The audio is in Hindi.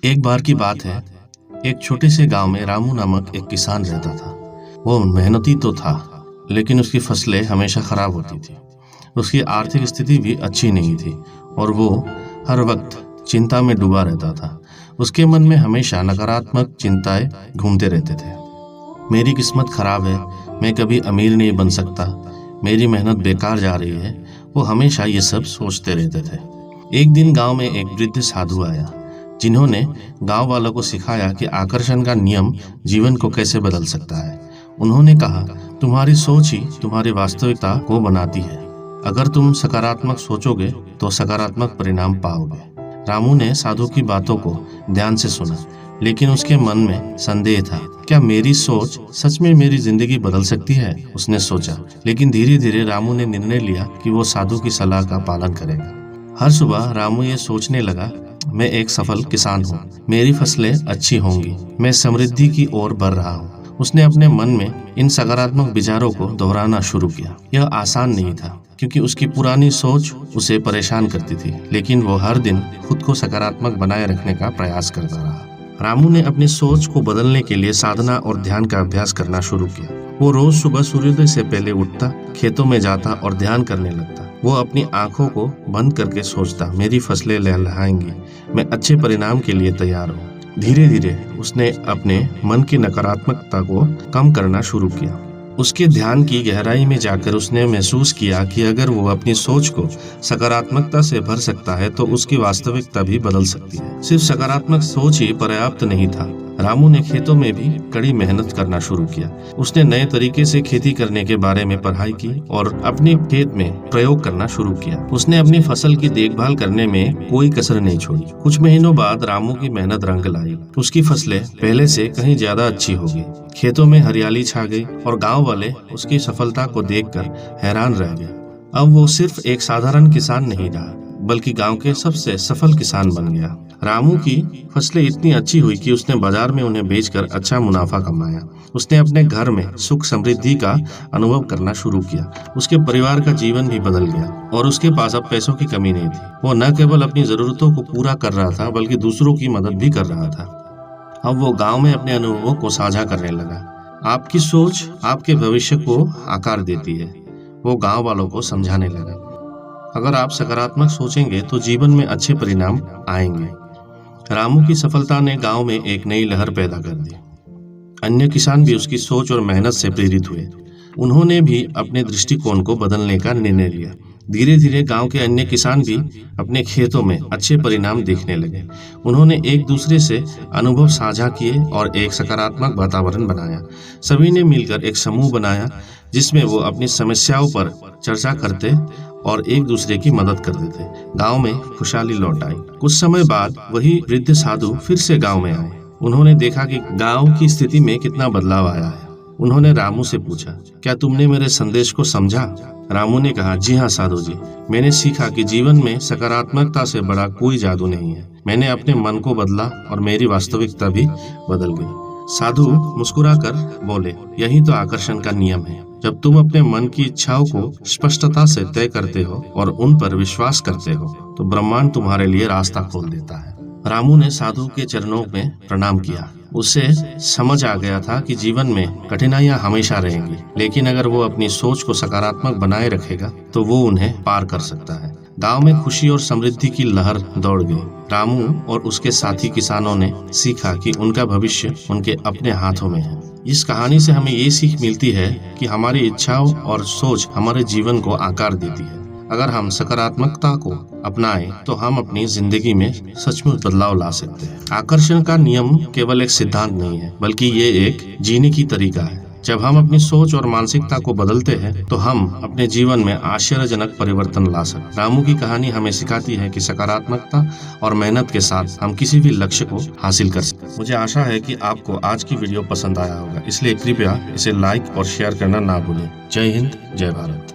एक बार की बात है, एक छोटे से गांव में रामू नामक एक किसान रहता था। वो मेहनती तो था, लेकिन उसकी फसलें हमेशा खराब होती थी। उसकी आर्थिक स्थिति भी अच्छी नहीं थी और वो हर वक्त चिंता में डूबा रहता था। उसके मन में हमेशा नकारात्मक चिंताएं घूमते रहते थे। मेरी किस्मत खराब है, मैं कभी अमीर नहीं बन सकता, मेरी मेहनत बेकार जा रही है। वो हमेशा ये सब सोचते रहते थे। एक दिन गांव में एक वृद्ध साधु आया, जिन्होंने गांव वालों को सिखाया कि आकर्षण का नियम जीवन को कैसे बदल सकता है। उन्होंने कहा, तुम्हारी सोच ही तुम्हारी वास्तविकता को बनाती है। अगर तुम सकारात्मक सोचोगे तो सकारात्मक परिणाम पाओगे। रामू ने साधु की बातों को ध्यान से सुना, लेकिन उसके मन में संदेह था। क्या मेरी सोच सच में मेरी जिंदगी बदल सकती है? उसने सोचा। लेकिन धीरे धीरे रामू ने निर्णय लिया कि वो साधु की सलाह का पालन करेगा। हर सुबह रामू ये सोचने लगा, मैं एक सफल किसान हूँ, मेरी फसलें अच्छी होंगी, मैं समृद्धि की ओर बढ़ रहा हूँ। उसने अपने मन में इन सकारात्मक विचारों को दोहराना शुरू किया। यह आसान नहीं था, क्योंकि उसकी पुरानी सोच उसे परेशान करती थी, लेकिन वो हर दिन खुद को सकारात्मक बनाए रखने का प्रयास करता रहा। रामू ने अपनी सोच को बदलने के लिए साधना और ध्यान का अभ्यास करना शुरू किया। वो रोज सुबह सूर्योदय से पहले उठता, खेतों में जाता और ध्यान करने लगता। वो अपनी आंखों को बंद करके सोचता, मेरी फसलें लहलहाएंगी, मैं अच्छे परिणाम के लिए तैयार हूँ। धीरे धीरे उसने अपने मन की नकारात्मकता को कम करना शुरू किया। उसके ध्यान की गहराई में जाकर उसने महसूस किया कि अगर वो अपनी सोच को सकारात्मकता से भर सकता है तो उसकी वास्तविकता भी बदल सकती है। सिर्फ सकारात्मक सोच ही पर्याप्त नहीं था। रामू ने खेतों में भी कड़ी मेहनत करना शुरू किया। उसने नए तरीके से खेती करने के बारे में पढ़ाई की और अपने खेत में प्रयोग करना शुरू किया। उसने अपनी फसल की देखभाल करने में कोई कसर नहीं छोड़ी। कुछ महीनों बाद रामू की मेहनत रंग लाई। उसकी फसलें पहले से कहीं ज्यादा अच्छी हो गई। खेतों में हरियाली छा गई और गांव वाले उसकी सफलता को देखकर हैरान रह गए। अब वो सिर्फ एक साधारण किसान नहीं रहा, बल्कि गांव के सबसे सफल किसान बन गया। रामू की फसलें इतनी अच्छी हुई कि उसने बाजार में उन्हें बेचकर अच्छा मुनाफा कमाया। उसने अपने घर में सुख समृद्धि का अनुभव करना शुरू किया। उसके परिवार का जीवन भी बदल गया और उसके पास अब पैसों की कमी नहीं थी। वो न केवल अपनी जरूरतों को पूरा कर रहा था, बल्कि दूसरों की मदद भी कर रहा था। अब वो गांव में अपने अनुभवों को साझा करने लगा। आपकी सोच आपके भविष्य को आकार देती है, वो गांव वालों को समझाने लगा। अगर आप सकारात्मक सोचेंगे तो जीवन में अच्छे परिणाम आएंगे। रामू की सफलता ने गांव में एक नई लहर पैदा कर दी। अन्य किसान भी उसकी सोच और मेहनत से प्रेरित हुए। उन्होंने भी अपने दृष्टिकोण को बदलने का निर्णय लिया। धीरे धीरे गांव के अन्य किसान भी अपने खेतों में अच्छे परिणाम देखने लगे। उन्होंने एक दूसरे से अनुभव साझा किए और एक सकारात्मक वातावरण बनाया। सभी ने मिलकर एक समूह बनाया, जिसमें वो अपनी समस्याओं पर चर्चा करते और एक दूसरे की मदद करते थे। गांव में खुशहाली लौट आई। कुछ समय बाद वही वृद्ध साधु फिर से गांव में आए। उन्होंने देखा कि गांव की स्थिति में कितना बदलाव आया है। उन्होंने रामू से पूछा, क्या तुमने मेरे संदेश को समझा? रामू ने कहा, जी हाँ साधु जी, मैंने सीखा कि जीवन में सकारात्मकता से बड़ा कोई जादू नहीं है। मैंने अपने मन को बदला और मेरी वास्तविकता भी बदल गई। साधु मुस्कुराकर बोले, यही तो आकर्षण का नियम है। जब तुम अपने मन की इच्छाओं को स्पष्टता से तय करते हो और उन पर विश्वास करते हो, तो ब्रह्मांड तुम्हारे लिए रास्ता खोल देता है। रामू ने साधु के चरणों में प्रणाम किया। उसे समझ आ गया था कि जीवन में कठिनाइयां हमेशा रहेंगी, लेकिन अगर वो अपनी सोच को सकारात्मक बनाए रखेगा तो वो उन्हें पार कर सकता है। गांव में खुशी और समृद्धि की लहर दौड़ गई। रामू और उसके साथी किसानों ने सीखा कि उनका भविष्य उनके अपने हाथों में है। इस कहानी से हमें ये सीख मिलती है कि हमारी इच्छाओं और सोच हमारे जीवन को आकार देती है। अगर हम सकारात्मकता को अपनाएं तो हम अपनी जिंदगी में सचमुच बदलाव ला सकते हैं। आकर्षण का नियम केवल एक सिद्धांत नहीं है, बल्कि ये एक जीने की तरीका है। जब हम अपनी सोच और मानसिकता को बदलते हैं तो हम अपने जीवन में आश्चर्यजनक परिवर्तन ला सकते हैं। रामू की कहानी हमें सिखाती है कि सकारात्मकता और मेहनत के साथ हम किसी भी लक्ष्य को हासिल कर सकते हैं। मुझे आशा है कि आपको आज की वीडियो पसंद आया होगा, इसलिए कृपया इसे लाइक और शेयर करना ना भूलें। जय हिंद, जय भारत।